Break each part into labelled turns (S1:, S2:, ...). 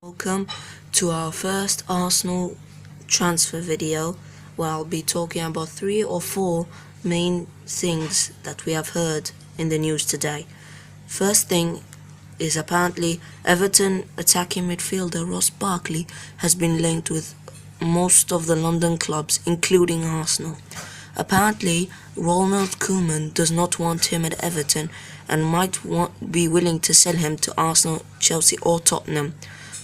S1: Welcome to our first Arsenal transfer video, where I'll be talking about 3 or 4 main things that we have heard in the news today. First thing is apparently Everton attacking midfielder Ross Barkley has been linked with most of the London clubs, including Arsenal. Apparently, Ronald Koeman does not want him at Everton and might be willing to sell him to Arsenal, Chelsea or Tottenham.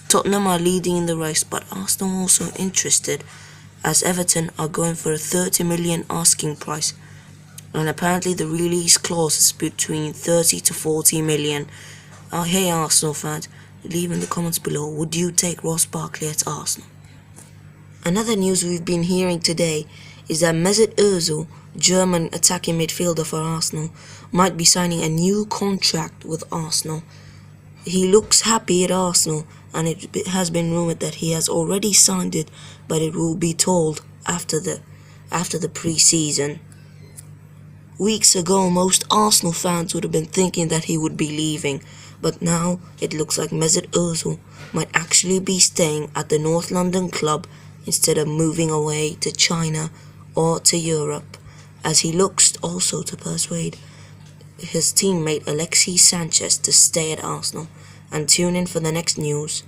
S1: Tottenham are leading in the race, but Arsenal also interested, as Everton are going for a 30 million asking price, and apparently the release clause is between 30 to 40 million. Hey Arsenal fans, leave in the comments below, would you take Ross Barkley at Arsenal? Another news we've been hearing today is that Mesut Ozil, German attacking midfielder for Arsenal, might be signing a new contract with Arsenal. He looks happy at Arsenal, and it has been rumoured that he has already signed it, but it will be told after the pre-season. Weeks ago, most Arsenal fans would have been thinking that he would be leaving, but now it looks like Mesut Ozil might actually be staying at the North London club instead of moving away to China or to Europe, as he looks also to persuade his teammate Alexis Sanchez to stay at Arsenal. And tune in for the next news.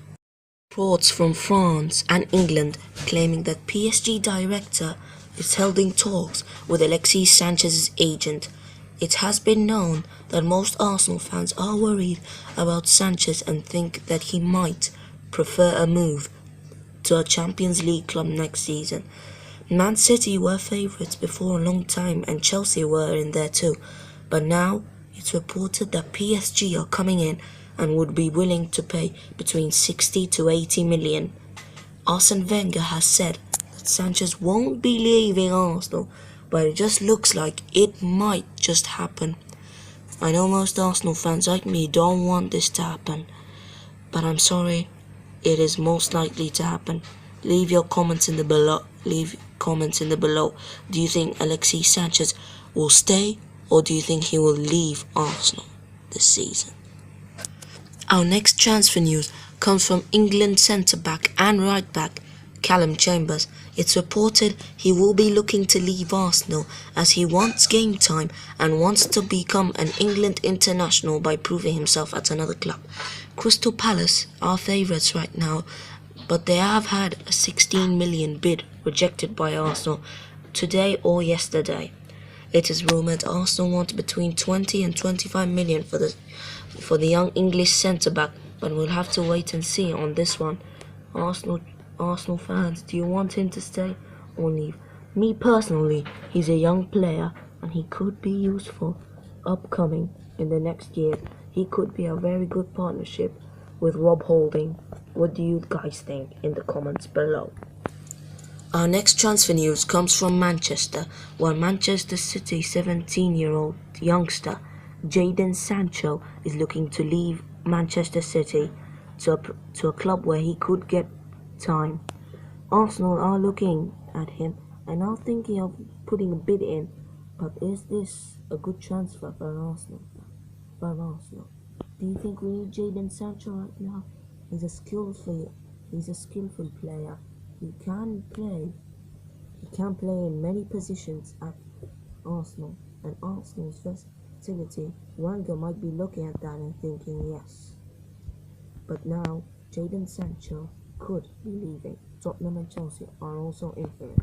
S1: Reports from France and England claiming that PSG director is holding talks with Alexis Sanchez's agent. It has been known that most Arsenal fans are worried about Sanchez and think that he might prefer a move to a Champions League club next season. Man City were favourites before a long time and Chelsea were in there too, but now it's reported that PSG are coming in and would be willing to pay between 60 to 80 million. Arsene Wenger has said that Sanchez won't be leaving Arsenal, but it just looks like it might just happen. I know most Arsenal fans like me don't want this to happen, but I'm sorry, it is most likely to happen. Leave your comments in the below. Do you think Alexis Sanchez will stay, or do you think he will leave Arsenal this season? Our next transfer news comes from England centre-back and right-back Callum Chambers. It's reported he will be looking to leave Arsenal as he wants game time and wants to become an England international by proving himself at another club. Crystal Palace are favourites right now, but they have had a 16 million bid rejected by Arsenal today or yesterday. It is rumoured Arsenal want between 20 and 25 million for the young English centre-back, but we'll have to wait and see on this one. Arsenal fans, do you want him to stay or leave? Me personally, he's a young player and he could be useful upcoming in the next year. He could be a very good partnership with Rob Holding. What do you guys think in the comments below? Our next transfer news comes from Manchester, where Manchester City 17-year-old youngster Jadon Sancho is looking to leave Manchester City to a club where he could get time. Arsenal are looking at him and are thinking of putting a bid in, but is this a good transfer for Arsenal? Do you think we need Jadon Sancho right now? He's a skillful player. He can play in many positions at Arsenal, and Arsenal's versatility, Wenger might be looking at that and thinking yes. But now, Jadon Sancho could be leaving. Tottenham and Chelsea are also in for it.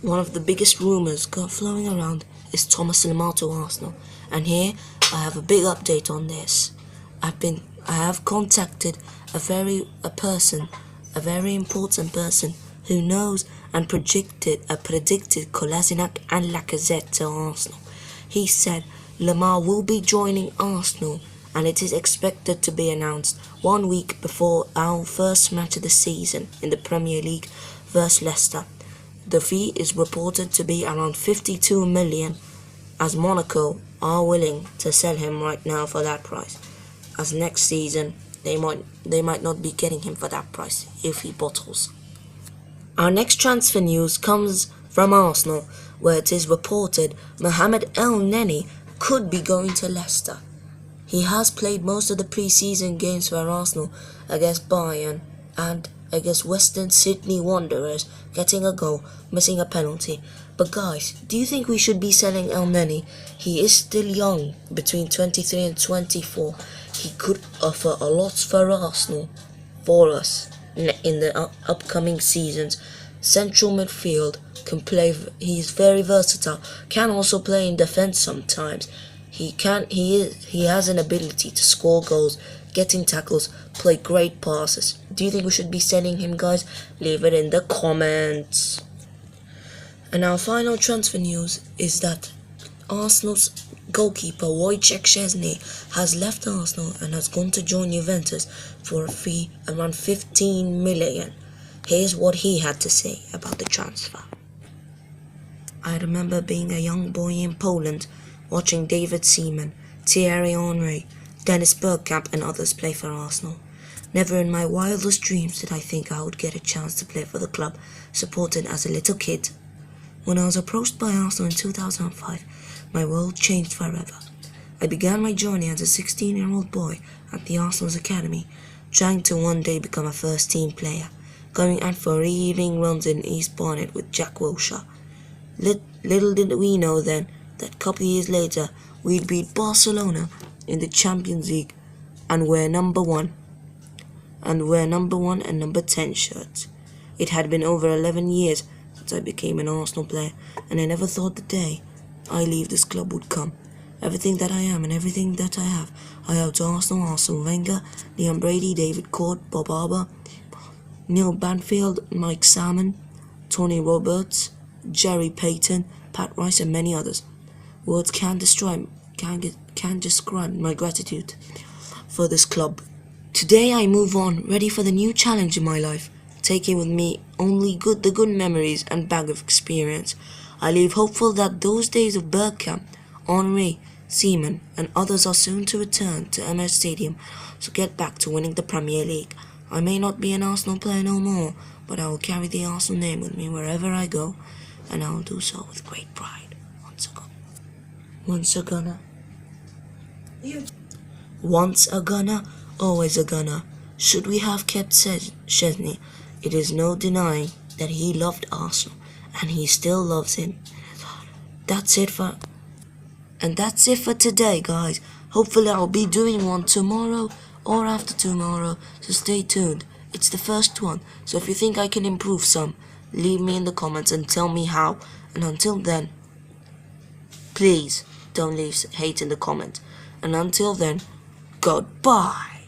S1: One of the biggest rumours flowing around is Thomas Lemar to Arsenal, and here I have a big update on this. I have contacted a very important person who knows and predicted Kolasinac and Lacazette to Arsenal. He said Lemar will be joining Arsenal and it is expected to be announced 1 week before our first match of the season in the Premier League versus Leicester. The fee is reported to be around 52 million, as Monaco are willing to sell him right now for that price, as next season they might not be getting him for that price if he bottles. Our next transfer news comes from Arsenal, where it is reported Mohamed El Neni could be going to Leicester. He has played most of the pre-season games for Arsenal against Bayern and against Western Sydney Wanderers, getting a goal, missing a penalty. But guys, do you think we should be selling El Neni? He is still young, between 23 and 24. He could offer a lot for Arsenal, for us, in the upcoming seasons. Central midfield, can play. He's very versatile. Can also play in defense sometimes. He has an ability to score goals, getting tackles, play great passes. Do you think we should be selling him, guys? Leave it in the comments. And our final transfer news is that Arsenal's goalkeeper Wojciech Szczesny has left Arsenal and has gone to join Juventus for a fee around 15 million. Here's what he had to say about the transfer. I remember being a young boy in Poland, watching David Seaman, Thierry Henry, Dennis Bergkamp and others play for Arsenal. Never in my wildest dreams did I think I would get a chance to play for the club supported as a little kid. When I was approached by Arsenal in 2005, my world changed forever. I began my journey as a 16-year-old boy at the Arsenal's academy, trying to one day become a first-team player, going out for evening runs in East Barnet with Jack Wilshere. Little did we know then that a couple of years later we'd beat Barcelona in the Champions League and wear number 1 and number 10 shirts. It had been over 11 years since I became an Arsenal player, and I never thought the day I leave this club would come. Everything that I am and everything that I have, I owe to Arsenal, Arsene Wenger, Liam Brady, David Court, Bob Arbour, Neil Banfield, Mike Salmon, Tony Roberts, Jerry Payton, Pat Rice and many others. Words can't describe my gratitude for this club. Today I move on, ready for the new challenge in my life, taking with me only the good memories and bag of experience. I leave hopeful that those days of Bergkamp, Henry, Seaman and others are soon to return to Emirates Stadium to get back to winning the Premier League. I may not be an Arsenal player no more, but I will carry the Arsenal name with me wherever I go, and I will do so with great pride. Once a gunner, always a gunner. Should we have kept Szczesny, it is no denying that he loved Arsenal, and he still loves him. That's it for today, guys. Hopefully I'll be doing one tomorrow or after tomorrow, so stay tuned. It's the first one, so if you think I can improve some, leave me in the comments and tell me how. And until then, please don't leave hate in the comments. And until then, goodbye.